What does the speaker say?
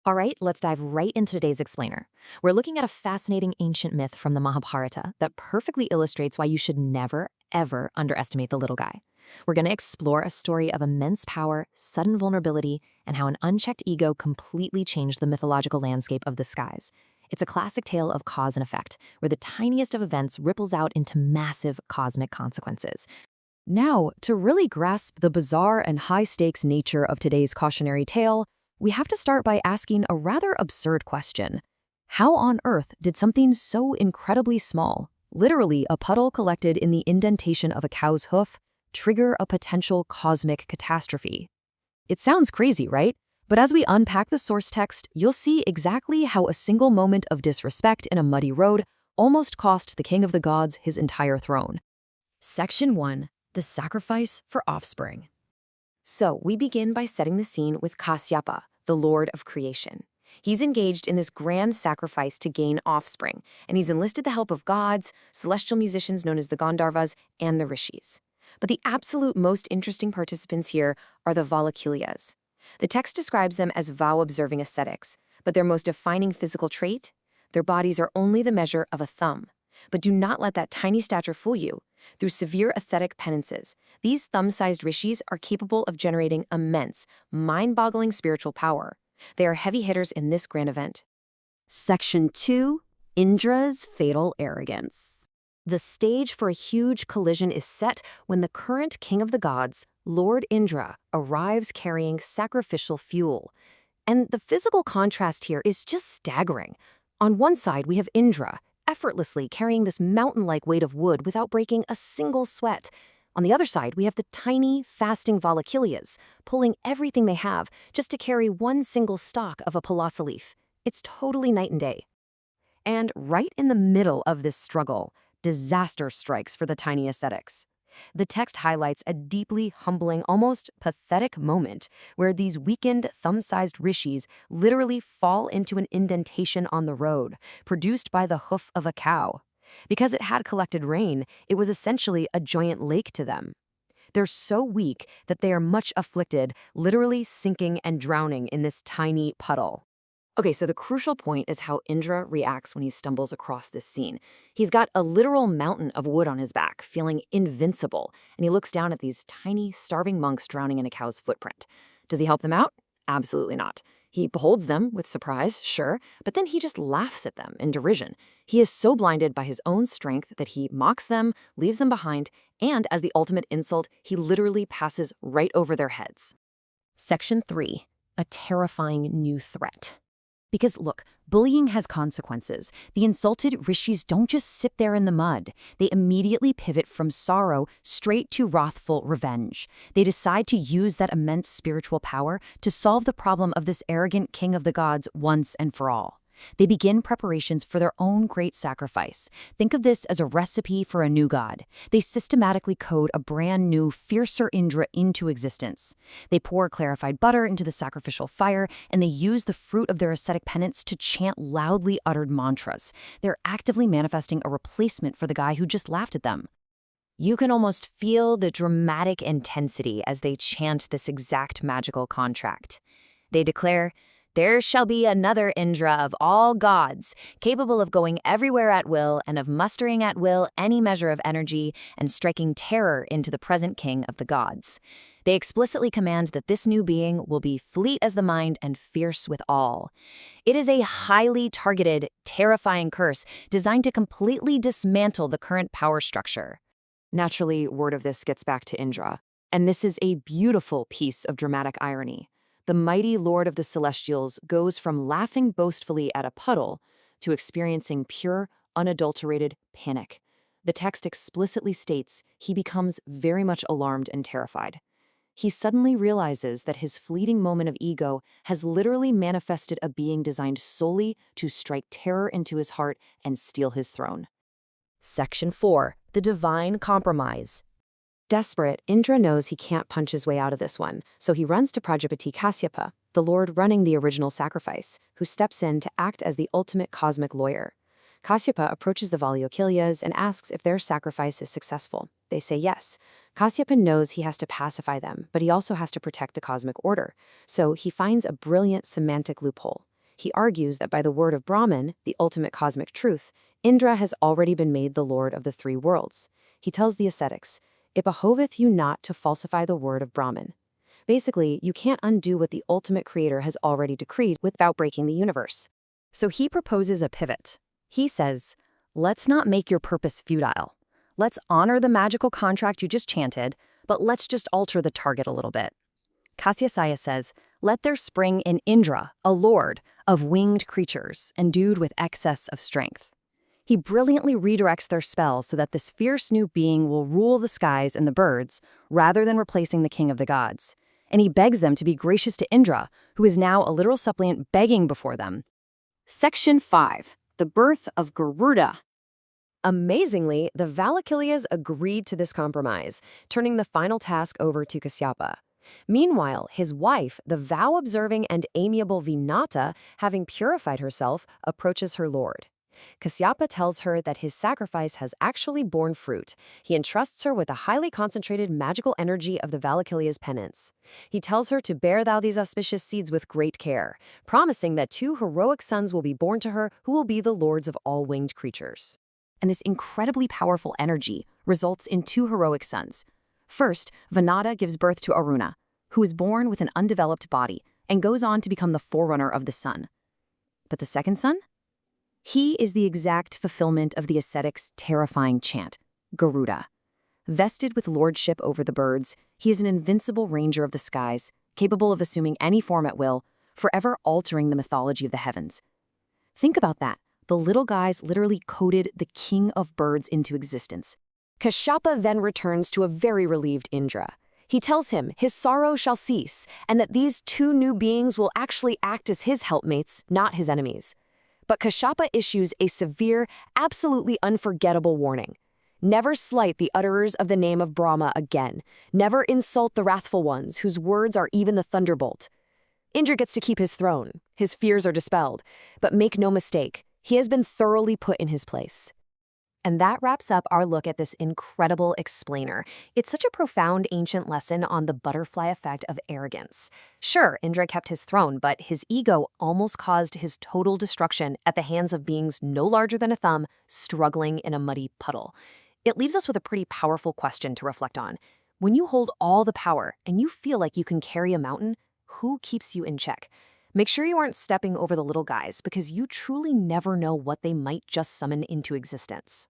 All right, let's dive right into today's explainer. We're looking at a fascinating ancient myth from the Mahabharata that perfectly illustrates why you should never, ever underestimate the little guy. We're going to explore a story of immense power, sudden vulnerability, and how an unchecked ego completely changed the mythological landscape of the skies. It's a classic tale of cause and effect, where the tiniest of events ripples out into massive cosmic consequences. Now, to really grasp the bizarre and high-stakes nature of today's cautionary tale, we have to start by asking a rather absurd question. How on earth did something so incredibly small, literally a puddle collected in the indentation of a cow's hoof, trigger a potential cosmic catastrophe? It sounds crazy, right? But as we unpack the source text, you'll see exactly how a single moment of disrespect in a muddy road almost cost the king of the gods his entire throne. Section 1. The sacrifice for offspring. So we begin by setting the scene with Kasyapa, the lord of creation. He's engaged in this grand sacrifice to gain offspring, and he's enlisted the help of gods, celestial musicians known as the Gandharvas, and the Rishis. But the absolute most interesting participants here are the Valakhilyas. The text describes them as vow-observing ascetics, but their most defining physical trait? Their bodies are only the measure of a thumb. But do not let that tiny stature fool you. Through severe ascetic penances, these thumb-sized rishis are capable of generating immense, mind-boggling spiritual power. They are heavy hitters in this grand event. Section 2. Indra's fatal arrogance. The stage for a huge collision is set when the current king of the gods, Lord Indra, arrives carrying sacrificial fuel. And the physical contrast here is just staggering. On one side, we have Indra, effortlessly carrying this mountain-like weight of wood without breaking a single sweat. On the other side, we have the tiny, fasting Valakhilyas, pulling everything they have just to carry one single stalk of a palasa leaf. It's totally night and day. And right in the middle of this struggle, disaster strikes for the tiny ascetics. The text highlights a deeply humbling, almost pathetic moment where these weakened, thumb-sized rishis literally fall into an indentation on the road, produced by the hoof of a cow. Because it had collected rain, it was essentially a giant lake to them. They're so weak that they are much afflicted, literally sinking and drowning in this tiny puddle. Okay, so the crucial point is how Indra reacts when he stumbles across this scene. He's got a literal mountain of wood on his back, feeling invincible, and he looks down at these tiny, starving monks drowning in a cow's footprint. Does he help them out? Absolutely not. He beholds them with surprise, sure, but then he just laughs at them in derision. He is so blinded by his own strength that he mocks them, leaves them behind, and as the ultimate insult, he literally passes right over their heads. Section 3. A terrifying new threat. Because look, bullying has consequences. The insulted rishis don't just sit there in the mud. They immediately pivot from sorrow straight to wrathful revenge. They decide to use that immense spiritual power to solve the problem of this arrogant king of the gods once and for all. They begin preparations for their own great sacrifice. Think of this as a recipe for a new god. They systematically code a brand new, fiercer Indra into existence. They pour clarified butter into the sacrificial fire, and they use the fruit of their ascetic penance to chant loudly uttered mantras. They're actively manifesting a replacement for the guy who just laughed at them. You can almost feel the dramatic intensity as they chant this exact magical contract. They declare, "There shall be another Indra of all gods, capable of going everywhere at will and of mustering at will any measure of energy and striking terror into the present king of the gods." They explicitly command that this new being will be fleet as the mind and fierce with all. It is a highly targeted, terrifying curse designed to completely dismantle the current power structure. Naturally, word of this gets back to Indra, and this is a beautiful piece of dramatic irony. The mighty lord of the celestials goes from laughing boastfully at a puddle to experiencing pure, unadulterated panic. The text explicitly states he becomes very much alarmed and terrified. He suddenly realizes that his fleeting moment of ego has literally manifested a being designed solely to strike terror into his heart and steal his throne. Section 4. The Divine Compromise. Desperate, Indra knows he can't punch his way out of this one, so he runs to Prajapati Kasyapa, the lord running the original sacrifice, who steps in to act as the ultimate cosmic lawyer. Kasyapa approaches the Valakhilyas and asks if their sacrifice is successful. They say yes. Kasyapa knows he has to pacify them, but he also has to protect the cosmic order, so he finds a brilliant semantic loophole. He argues that by the word of Brahman, the ultimate cosmic truth, Indra has already been made the lord of the three worlds. He tells the ascetics, "It behoveth you not to falsify the word of Brahman." Basically, you can't undo what the ultimate creator has already decreed without breaking the universe. So he proposes a pivot. He says, let's not make your purpose futile. Let's honor the magical contract you just chanted, but let's just alter the target a little bit. Kasyapa says, let there spring an Indra, a lord, of winged creatures, endued with excess of strength. He brilliantly redirects their spell so that this fierce new being will rule the skies and the birds, rather than replacing the king of the gods. And he begs them to be gracious to Indra, who is now a literal suppliant begging before them. Section 5. The birth of Garuda. Amazingly, the Valakhilias agreed to this compromise, turning the final task over to Kasyapa. Meanwhile, his wife, the vow-observing and amiable Vinata, having purified herself, approaches her lord. Kasyapa tells her that his sacrifice has actually borne fruit. He entrusts her with the highly concentrated magical energy of the Valakhilya's penance. He tells her to bear thou these auspicious seeds with great care, promising that 2 heroic sons will be born to her who will be the lords of all winged creatures. And this incredibly powerful energy results in 2 heroic sons. First, Vinata gives birth to Aruna, who is born with an undeveloped body and goes on to become the forerunner of the sun. But the second son? He is the exact fulfillment of the ascetic's terrifying chant, Garuda. Vested with lordship over the birds, he is an invincible ranger of the skies, capable of assuming any form at will, forever altering the mythology of the heavens. Think about that. The little guys literally coded the king of birds into existence. Kasyapa then returns to a very relieved Indra. He tells him his sorrow shall cease, and that these 2 new beings will actually act as his helpmates, not his enemies. But Kasyapa issues a severe, absolutely unforgettable warning. Never slight the utterers of the name of Brahma again. Never insult the wrathful ones, whose words are even the thunderbolt. Indra gets to keep his throne. His fears are dispelled. But make no mistake, he has been thoroughly put in his place. And that wraps up our look at this incredible explainer. It's such a profound ancient lesson on the butterfly effect of arrogance. Sure, Indra kept his throne, but his ego almost caused his total destruction at the hands of beings no larger than a thumb, struggling in a muddy puddle. It leaves us with a pretty powerful question to reflect on. When you hold all the power and you feel like you can carry a mountain, who keeps you in check? Make sure you aren't stepping over the little guys, because you truly never know what they might just summon into existence.